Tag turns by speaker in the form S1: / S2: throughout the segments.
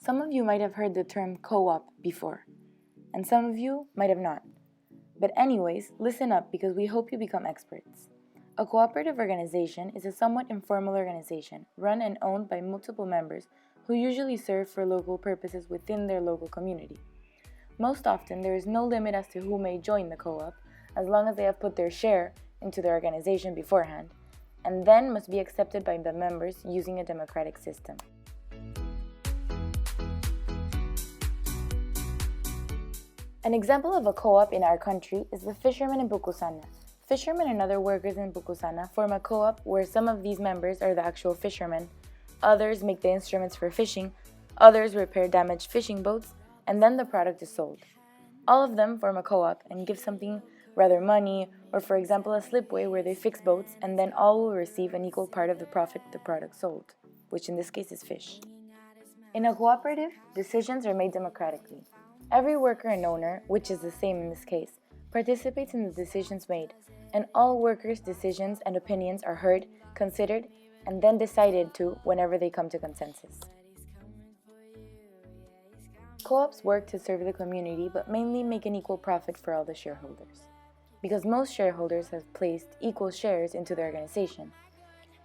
S1: Some of you might have heard the term co-op before, and some of you might have not. But anyways, listen up because we hope you become experts. A cooperative organization is a somewhat informal organization run and owned by multiple members who usually serve for local purposes within their local community. Most often, there is no limit as to who may join the co-op, as long as they have put their share into the organization beforehand, and then must be accepted by the members using a democratic system. An example of a co-op in our country is the fishermen in Pucusana. Fishermen and other workers in Pucusana form a co-op where some of these members are the actual fishermen, others make the instruments for fishing, others repair damaged fishing boats, and then the product is sold. All of them form a co-op and give something, rather money, or for example a slipway where they fix boats and then all will receive an equal part of the profit the product sold, which in this case is fish. In a cooperative, decisions are made democratically. Every worker and owner, which is the same in this case, participates in the decisions made, and all workers' decisions and opinions are heard, considered, and then decided to whenever they come to consensus. Co-ops work to serve the community but mainly make an equal profit for all the shareholders, because most shareholders have placed equal shares into the organization.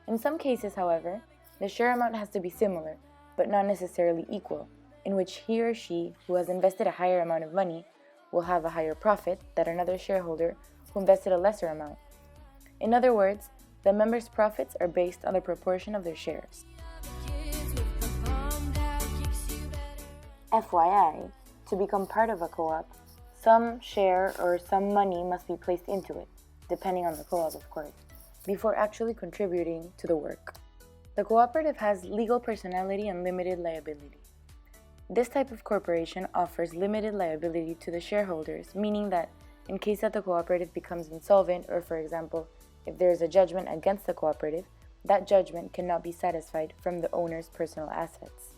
S1: In some cases, however, the share amount has to be similar, but not necessarily equal, in which he or she who has invested a higher amount of money will have a higher profit than another shareholder who invested a lesser amount. In other words, the members' profits are based on the proportion of their shares. FYI, to become part of a co-op, some share or some money must be placed into it, depending on the co-op of course, before actually contributing to the work. The cooperative has legal personality and limited liability. This type of corporation offers limited liability to the shareholders, meaning that in case that the cooperative becomes insolvent or, for example, if there is a judgment against the cooperative, that judgment cannot be satisfied from the owner's personal assets.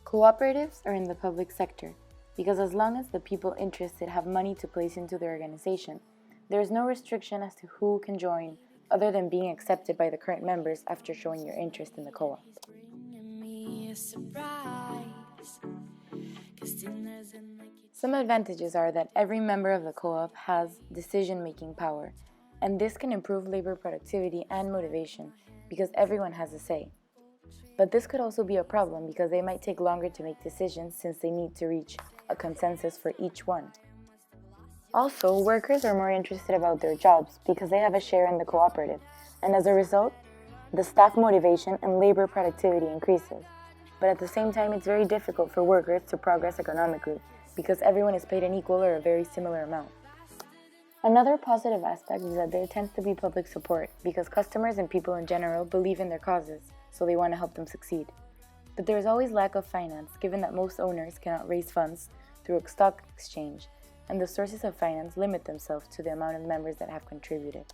S1: Cooperatives are in the public sector because as long as the people interested have money to place into the organization, there is no restriction as to who can join other than being accepted by the current members after showing your interest in the co-op. Some advantages are that every member of the co-op has decision-making power, and this can improve labor productivity and motivation because everyone has a say. But this could also be a problem because they might take longer to make decisions since they need to reach a consensus for each one. Also, workers are more interested about their jobs because they have a share in the cooperative, and as a result, the staff motivation and labor productivity increases. But at the same time, it's very difficult for workers to progress economically because everyone is paid an equal or a very similar amount. Another positive aspect is that there tends to be public support because customers and people in general believe in their causes, so they want to help them succeed. But there is always lack of finance given that most owners cannot raise funds through a stock exchange, and the sources of finance limit themselves to the amount of members that have contributed.